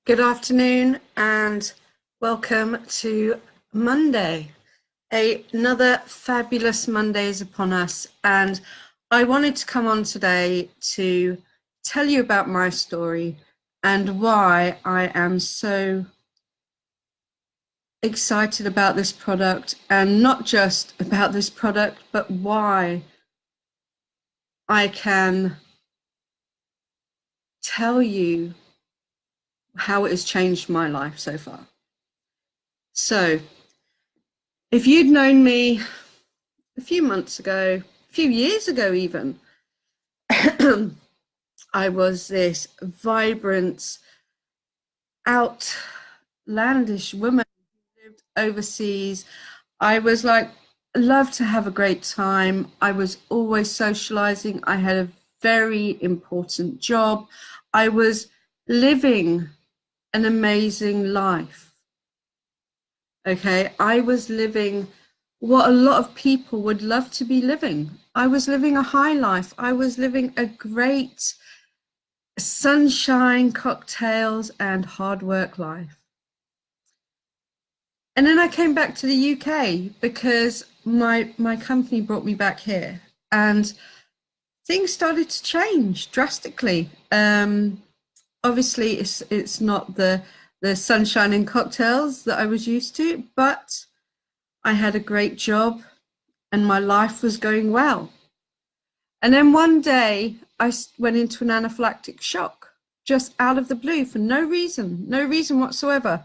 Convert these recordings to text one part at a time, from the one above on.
Good afternoon and welcome to Monday. Another fabulous Monday is upon us, and I wanted to come on today to tell you about my story and why I am so excited about this product, and not just about this product, but why I can tell you how it has changed my life so far. So, if you'd known me a few months ago, a few years ago even, I was this vibrant, outlandish woman who lived overseas. I was like, loved to have a great time. I was always socializing. I had a very important job. I was living an amazing life. Okay, I was living what a lot of people would love to be living. I was living a high life. I was living a great sunshine, cocktails, and hard work life. And then I came back to the UK because my company brought me back here, and things started to change drastically. Obviously, it's not the sunshine and cocktails that I was used to, but I had a great job and my life was going well. And then one day I went into an anaphylactic shock, just out of the blue, for no reason whatsoever.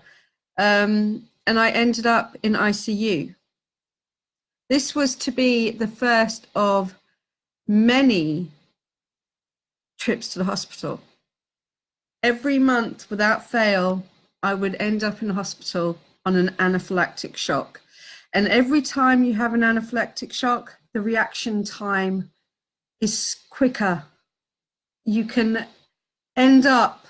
And I ended up in ICU. This was to be the first of many trips to the hospital. Every month, without fail, I would end up in the hospital on an anaphylactic shock. And every time you have an anaphylactic shock, the reaction time is quicker. You can end up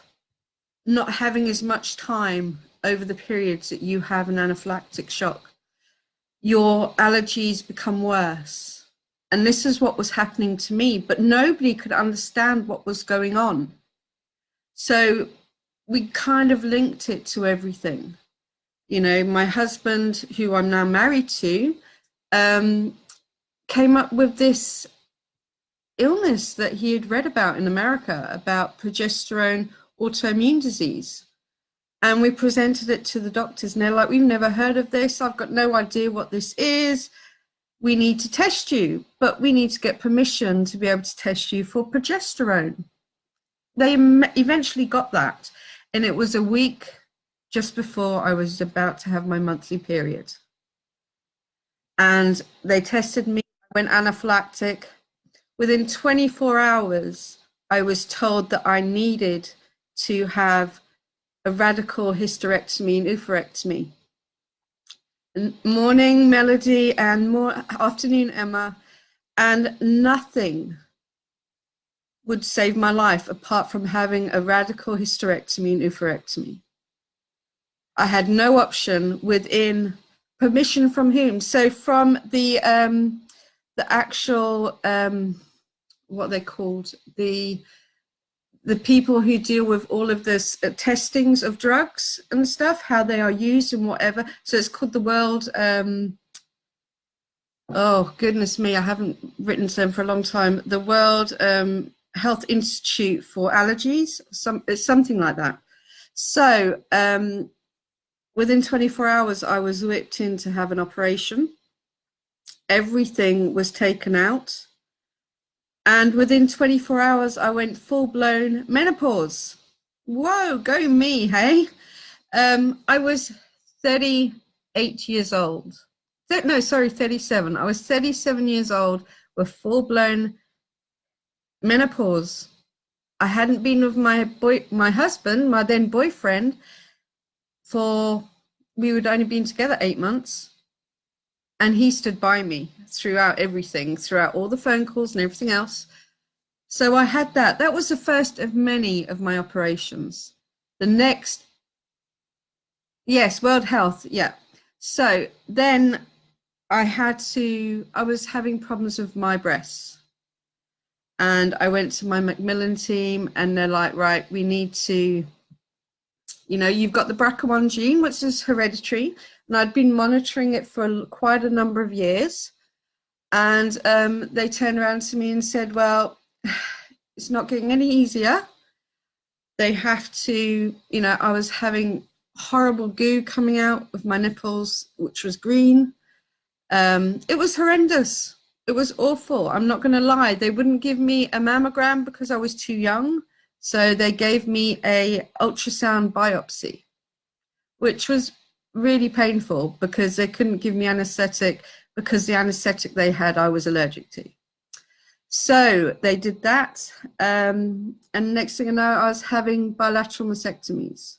not having as much time over the periods that you have an anaphylactic shock. Your allergies become worse. And this is what was happening to me, but nobody could understand what was going on. So we kind of linked it to everything. You know, my husband, who I'm now married to, came up with this illness that he had read about in America, about progesterone autoimmune disease. And we presented it to the doctors, and they're like, we've never heard of this. I've got no idea what this is. We need to test you, but we need to get permission to be able to test you for progesterone. They eventually got that, and it was a week just before I was about to have my monthly period. And they tested me, I went anaphylactic. Within 24 hours, I was told that I needed to have a radical hysterectomy and oophorectomy. Morning Melody and afternoon Emma, and nothing would save my life apart from having a radical hysterectomy and oophorectomy. I had no option within permission from whom? So from the actual what they're called, the people who deal with all of this testings of drugs and stuff, how they are used and whatever. So it's called the World, oh goodness me, I haven't written to them for a long time. The World Health Institute for Allergies, it's something like that. So within 24 hours, I was whipped in to have an operation. Everything was taken out. And within 24 hours, I went full-blown menopause. Whoa, go me, hey? I was 38 years old. No, sorry, 37. I was 37 years old with full-blown menopause. I hadn't been with my husband, my then boyfriend, we would only been together 8 months. And he stood by me throughout everything, throughout all the phone calls and everything else. So I had that. That was the first of many of my operations. The next, yes, World Health, yeah. So then I was having problems with my breasts. And I went to my Macmillan team, and they're like, right, we need to You know, you've got the BRCA1 gene, which is hereditary, and I'd been monitoring it for quite a number of years. And they turned around to me and said, well, it's not getting any easier. They have to, you know, I was having horrible goo coming out of my nipples, which was green. It was horrendous. It was awful. I'm not going to lie. They wouldn't give me a mammogram because I was too young. So they gave me a ultrasound biopsy, which was really painful because they couldn't give me anesthetic because the anesthetic they had, I was allergic to. So they did that. And next thing I know, I was having bilateral mastectomies.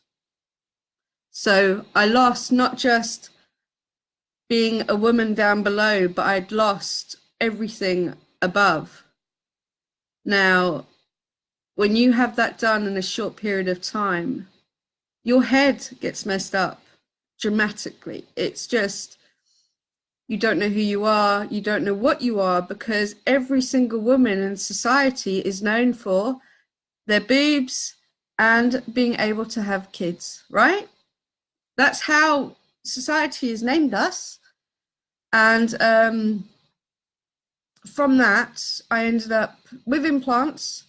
So I lost not just being a woman down below, but I'd lost everything above. Now, when you have that done in a short period of time, your head gets messed up dramatically. It's just, you don't know who you are, you don't know what you are, because every single woman in society is known for their boobs and being able to have kids, right? That's how society has named us. And from that, I ended up with implants.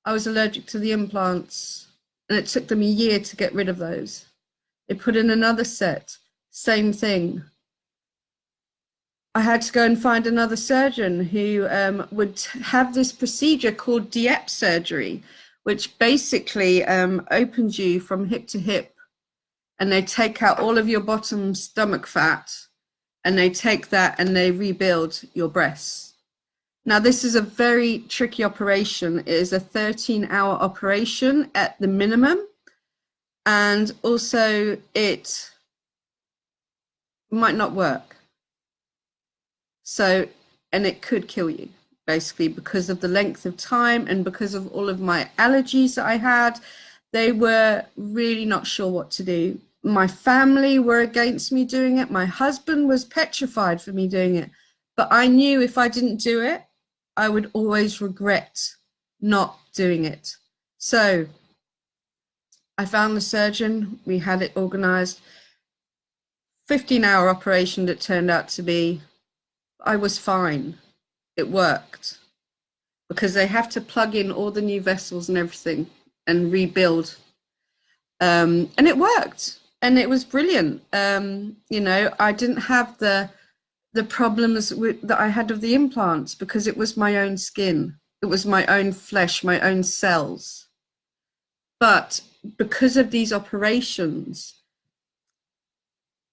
I was allergic to the implants, and it took them a year to get rid of those. They put in another set, same thing. I had to go and find another surgeon who would have this procedure called DIEP surgery, which basically opens you from hip to hip, and they take out all of your bottom stomach fat, and they take that and they rebuild your breasts. Now, this is a very tricky operation. It is a 13-hour operation at the minimum. And also it might not work. So, and it could kill you, basically, because of the length of time and because of all of my allergies that I had. They were really not sure what to do. My family were against me doing it. My husband was petrified for me doing it. But I knew if I didn't do it, I would always regret not doing it. So I found the surgeon, we had it organized. 15-hour operation that turned out to be. I was fine. It worked because they have to plug in all the new vessels and everything and rebuild. And it worked, and it was brilliant. You know, I didn't have the problems that I had of the implants because it was my own skin. It was my own flesh, my own cells. But because of these operations,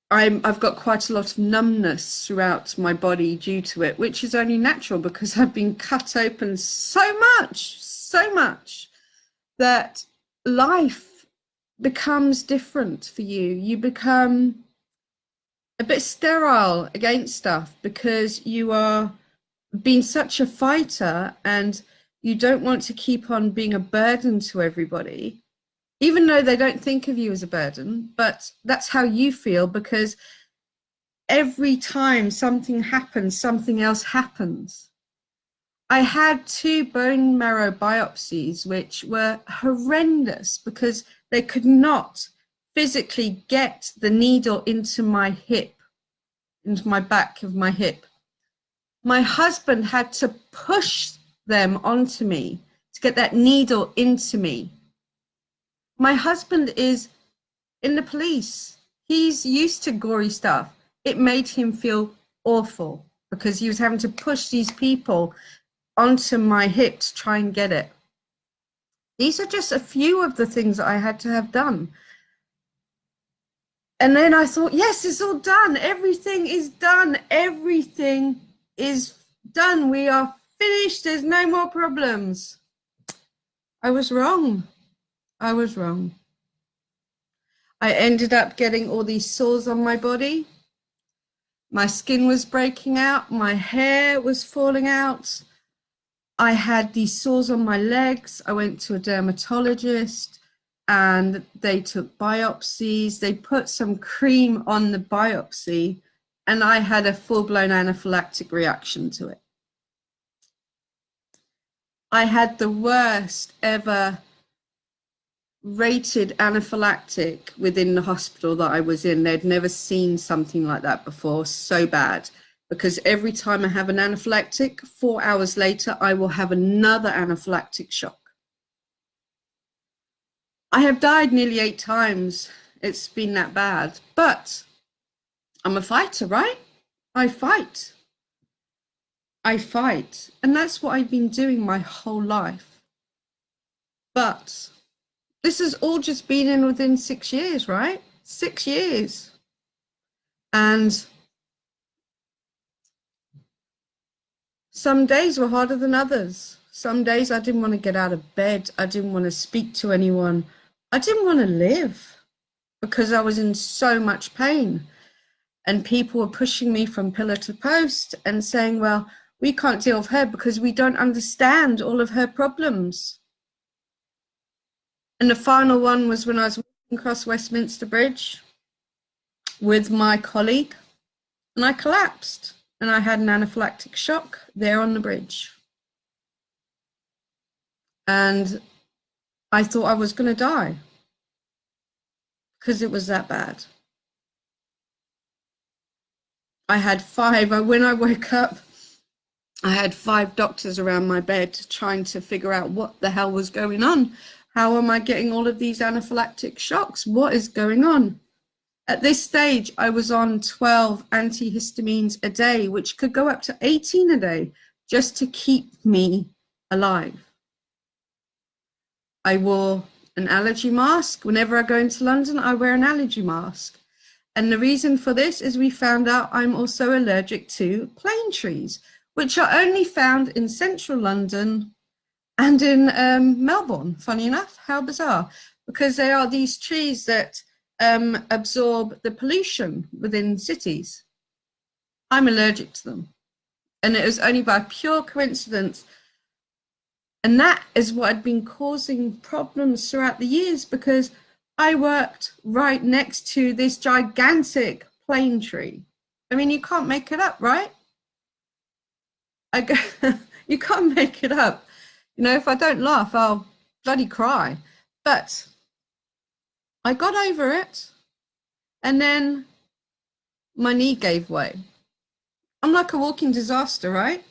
I've got quite a lot of numbness throughout my body due to it, which is only natural because I've been cut open so much that life becomes different for you. You become a bit sterile against stuff because you are being such a fighter and you don't want to keep on being a burden to everybody, even though they don't think of you as a burden, but that's how you feel because every time something happens, something else happens. I had 2 bone marrow biopsies, which were horrendous because they could not physically get the needle into my hip, into my back of my hip. My husband had to push them onto me to get that needle into me. My husband is in the police. He's used to gory stuff. It made him feel awful because he was having to push these people onto my hip to try and get it. These are just a few of the things that I had to have done. And then I thought, yes, it's all done. Everything is done. Everything is done. We are finished. There's no more problems. I was wrong. I was wrong. I ended up getting all these sores on my body. My skin was breaking out. My hair was falling out. I had these sores on my legs. I went to a dermatologist and they took biopsies. They put some cream on the biopsy and I had a full-blown anaphylactic reaction to it. I had the worst ever rated anaphylactic within the hospital that I was in. They'd never seen something like that before, so bad. Because every time I have an anaphylactic, 4 hours later, I will have another anaphylactic shock. I have died nearly 8 times. It's been that bad. But I'm a fighter, right? I fight. I fight. And that's what I've been doing my whole life. But this has all just been in within 6 years, right? 6 years. And some days were harder than others. Some days I didn't want to get out of bed. I didn't want to speak to anyone. I didn't want to live because I was in so much pain. And people were pushing me from pillar to post and saying, well, we can't deal with her because we don't understand all of her problems. And the final one was when I was walking across Westminster Bridge with my colleague, and I collapsed and I had an anaphylactic shock there on the bridge. And I thought I was going to die because it was that bad. I had 5, when I woke up, I had 5 doctors around my bed trying to figure out what the hell was going on. How am I getting all of these anaphylactic shocks? What is going on? At this stage, I was on 12 antihistamines a day, which could go up to 18 a day, just to keep me alive. I wore an allergy mask. Whenever I go into London, I wear an allergy mask. And the reason for this is we found out I'm also allergic to plane trees, which are only found in central London and in Melbourne, funny enough. How bizarre, because they are these trees that absorb the pollution within cities. I'm allergic to them. And it was only by pure coincidence. And that is what had been causing problems throughout the years, because I worked right next to this gigantic plane tree. I mean, you can't make it up, right? You can't make it up. You know, if I don't laugh, I'll bloody cry. But I got over it, and then my knee gave way. I'm like a walking disaster, right?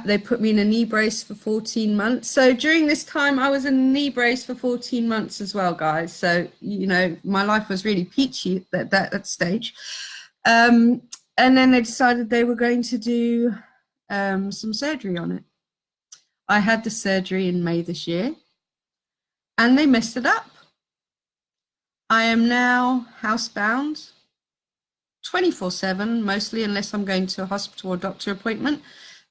They put me in a knee brace for 14 months. So during this time, I was in a knee brace for 14 months as well, guys. So, you know, my life was really peachy at that stage. And then they decided they were going to do some surgery on it. I had the surgery in May this year, and they messed it up. I am now housebound 24/7, mostly, unless I'm going to a hospital or doctor appointment,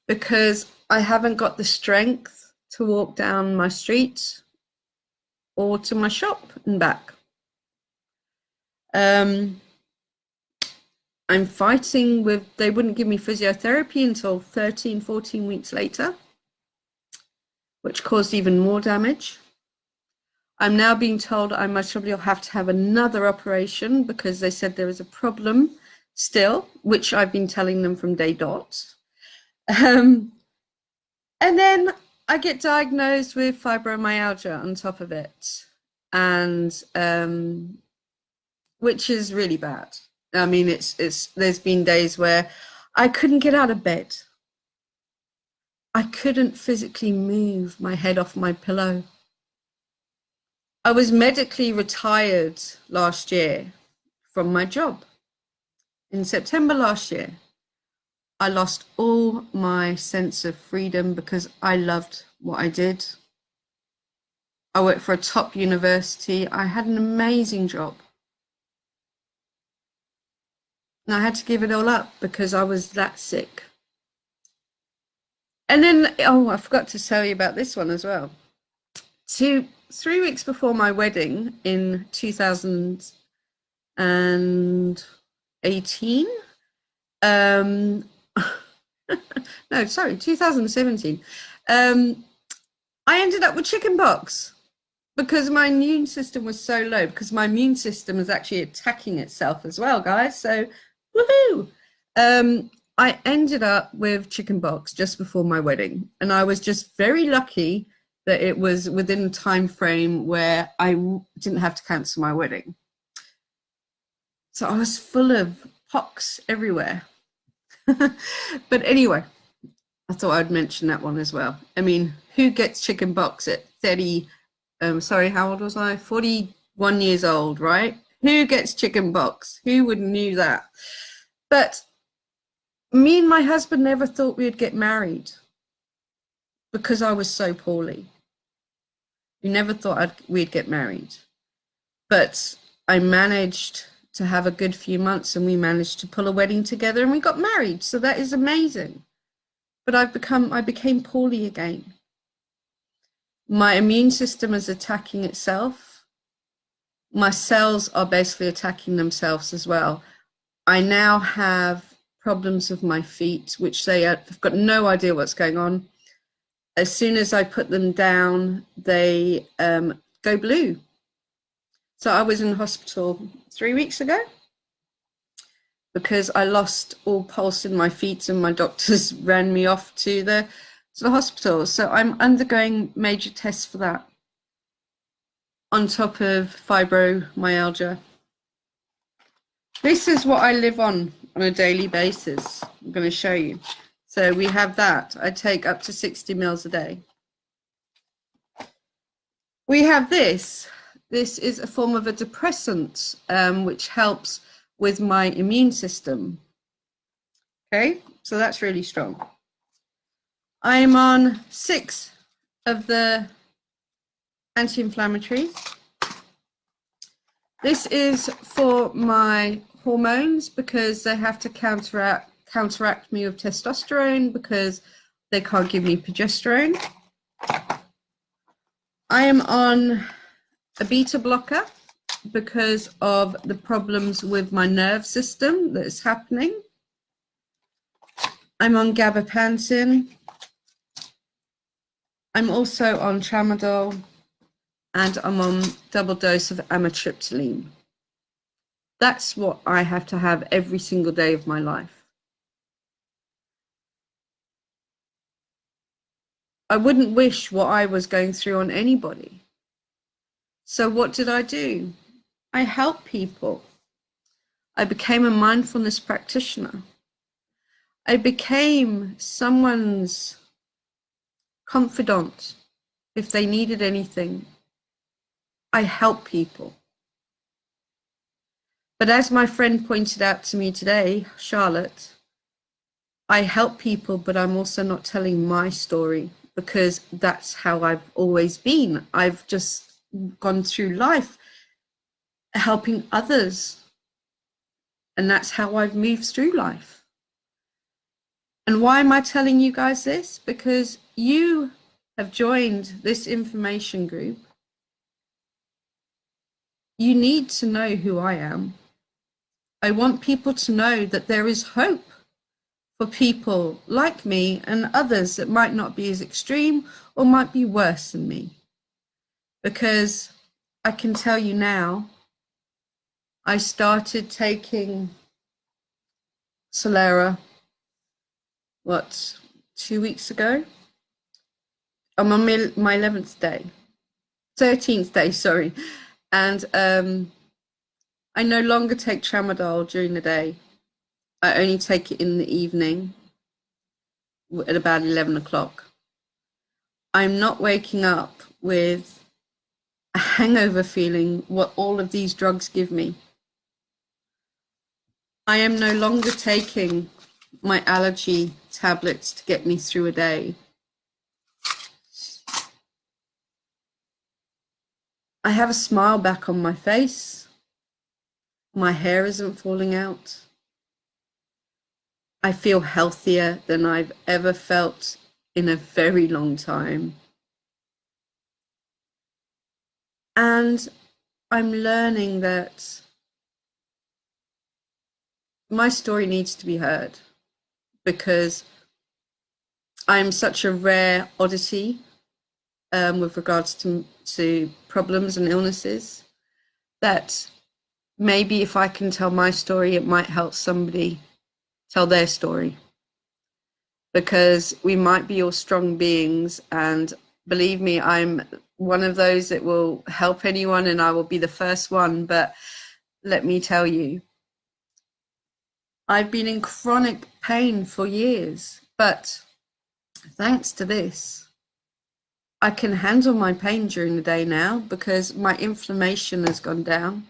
because I haven't got the strength to walk down my street or to my shop and back. I'm fighting with, they wouldn't give me physiotherapy until 13, 14 weeks later, which caused even more damage. I'm now being told I most probably will have to have another operation because they said there is a problem still, which I've been telling them from day dot. And then I get diagnosed with fibromyalgia on top of it, and which is really bad. I mean, there's been days where I couldn't get out of bed. I couldn't physically move my head off my pillow. I was medically retired last year from my job. In September last year, I lost all my sense of freedom because I loved what I did. I worked for a top university. I had an amazing job. And I had to give it all up because I was that sick. And then, oh, I forgot to tell you about this one as well. 3 weeks before my wedding in 2018, no, sorry, 2017, I ended up with chickenpox because my immune system was so low, because my immune system is actually attacking itself as well, guys. So, woohoo! I ended up with chickenpox just before my wedding, and I was just very lucky that it was within a time frame where I didn't have to cancel my wedding. So I was full of pox everywhere. But anyway, I thought I'd mention that one as well. I mean, who gets chicken pox at 30? Sorry, how old was I? 41 years old, right? Who gets chicken pox? Who would knew that? But me and my husband never thought we'd get married because I was so poorly. We never thought we'd get married. But I managed to have a good few months, and we managed to pull a wedding together, and we got married. So that is amazing. But I became poorly again. My immune system is attacking itself. My cells are basically attacking themselves as well. I now have problems with my feet, which I've got no idea what's going on. As soon as I put them down, they go blue. So I was in hospital 3 weeks ago because I lost all pulse in my feet, and my doctors ran me off to the hospital. So I'm undergoing major tests for that, on top of fibromyalgia. This is what I live on a daily basis. I'm going to show you. So we have that. I take up to 60 mils a day. We have this. This is a form of a depressant, which helps with my immune system. Okay, so that's really strong. I'm on 6 of the anti-inflammatories. This is for my hormones because they have to counteract me with testosterone because they can't give me progesterone. I am on a beta blocker because of the problems with my nerve system that is happening. I'm on gabapentin. I'm also on tramadol, and I'm on double dose of amitriptyline. That's what I have to have every single day of my life. I wouldn't wish what I was going through on anybody. So what did I do? I help people. I became a mindfulness practitioner. I became someone's confidant if they needed anything. I help people. But as my friend pointed out to me today, Charlotte, I help people, but I'm also not telling my story because that's how I've always been. I've just gone through life helping others. And that's how I've moved through life. And why am I telling you guys this? Because you have joined this information group. You need to know who I am. I want people to know that there is hope for people like me and others that might not be as extreme or might be worse than me. Because I can tell you now, I started taking Solera, 2 weeks ago? I'm on my 11th day, 13th day, sorry. And I no longer take tramadol during the day. I only take it in the evening at about 11 o'clock. I'm not waking up with a hangover feeling, what all of these drugs give me. I am no longer taking my allergy tablets to get me through a day. I have a smile back on my face. My hair isn't falling out. I feel healthier than I've ever felt in a very long time. And I'm learning that my story needs to be heard because I'm such a rare oddity with regards to problems and illnesses that maybe if I can tell my story, it might help somebody tell their story. Because we might be all strong beings and Believe me, I'm one of those that will help anyone, and I will be the first one. But let me tell you, I've been in chronic pain for years, but thanks to this, I can handle my pain during the day now because my inflammation has gone down.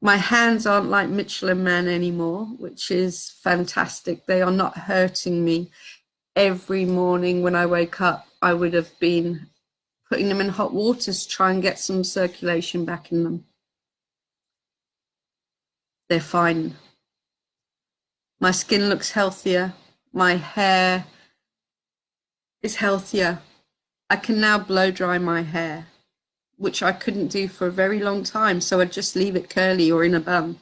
My hands aren't like Michelin Man anymore, which is fantastic. They are not hurting me. Every morning when I wake up, I would have been putting them in hot water to try and get some circulation back in them. They're fine. My skin looks healthier. My hair is healthier. I can now blow dry my hair, which I couldn't do for a very long time. So I'd just leave it curly or in a bun.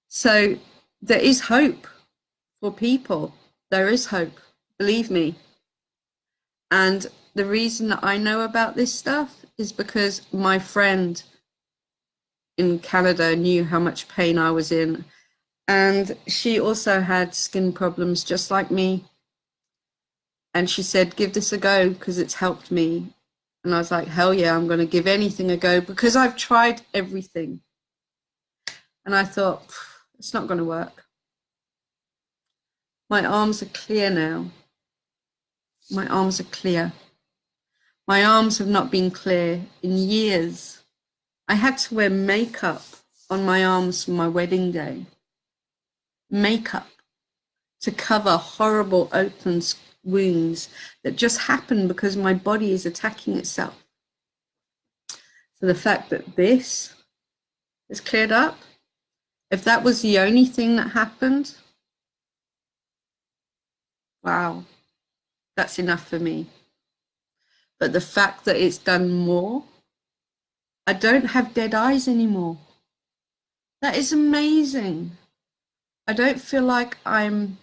So there is hope for people. There is hope, believe me. And the reason that I know about this stuff is because my friend in Canada knew how much pain I was in. And she also had skin problems just like me. And she said, give this a go because it's helped me. And I was like, hell yeah, I'm going to give anything a go because I've tried everything. And I thought, it's not going to work. My arms are clear now. My arms are clear. My arms have not been clear in years. I had to wear makeup on my arms for my wedding day. Makeup to cover horrible open wounds that just happen because my body is attacking itself. So the fact that this is cleared up, if that was the only thing that happened, wow, that's enough for me. But the fact that it's done more, I don't have dead eyes anymore. That is amazing. I don't feel like I'm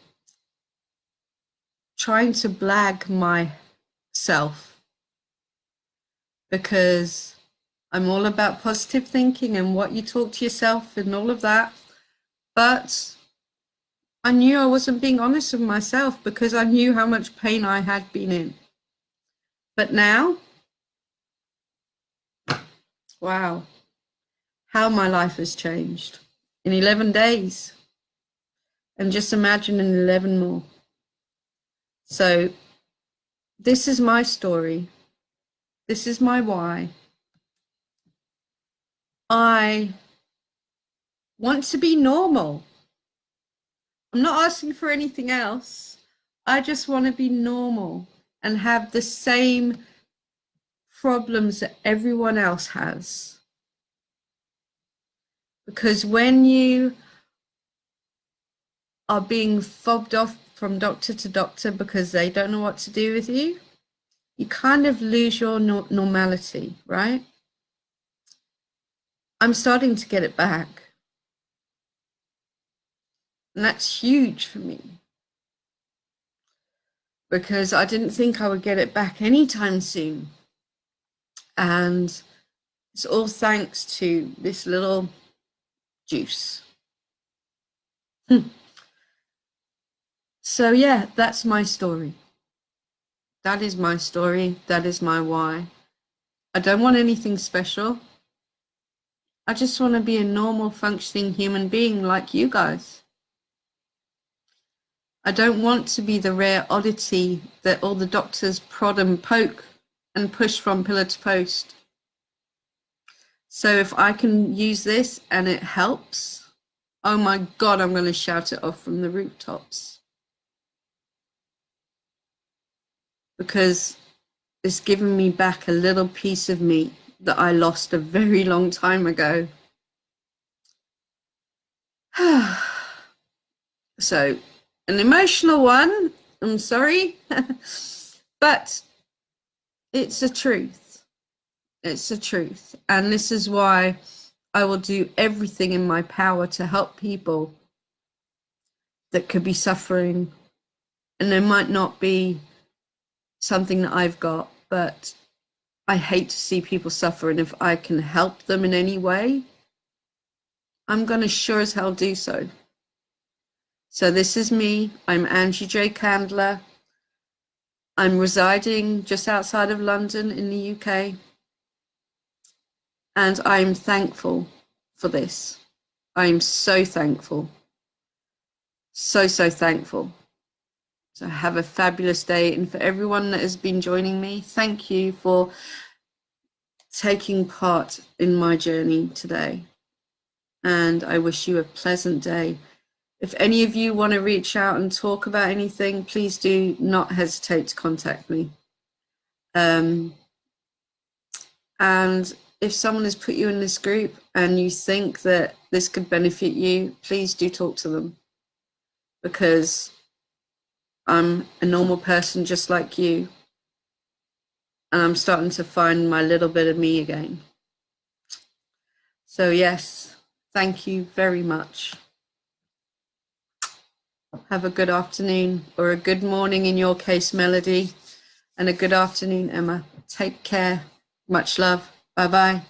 trying to blag myself because I'm all about positive thinking and what you talk to yourself and all of that. But I knew I wasn't being honest with myself because I knew how much pain I had been in. But now, wow, how my life has changed in 11 days. And just imagine in 11 more. So this is my story. This is my why. I want to be normal. I'm not asking for anything else. I just want to be normal and have the same problems that everyone else has. Because when you are being fobbed off from doctor to doctor because they don't know what to do with you, you kind of lose your normality, right? I'm starting to get it back. And that's huge for me because I didn't think I would get it back anytime soon. And it's all thanks to this little juice. So yeah, that's my story. That is my story. That is my why. I don't want anything special. I just want to be a normal functioning human being like you guys. I don't want to be the rare oddity that all the doctors prod and poke and push from pillar to post. So if I can use this and it helps, oh my God, I'm going to shout it off from the rooftops. Because it's given me back a little piece of me that I lost a very long time ago. So, an emotional one, I'm sorry, but it's the truth. It's the truth. And this is why I will do everything in my power to help people that could be suffering. And there might not be something that I've got, but I hate to see people suffer. And if I can help them in any way, I'm going to sure as hell do so. So this is me. I'm Angie J. Candler. I'm residing just outside of London in the UK, and I'm thankful for this. I'm so thankful. So thankful. So have a fabulous day. And for everyone that has been joining me, thank you for taking part in my journey today. And I wish you a pleasant day. If any of you want to reach out and talk about anything, please do not hesitate to contact me. And if someone has put you in this group and you think that this could benefit you, please do talk to them, because I'm a normal person just like you, and I'm starting to find my little bit of me again. So yes, thank you very much. Have a good afternoon, or a good morning in your case, Melody, and a good afternoon, Emma. Take care. Much love. Bye-bye.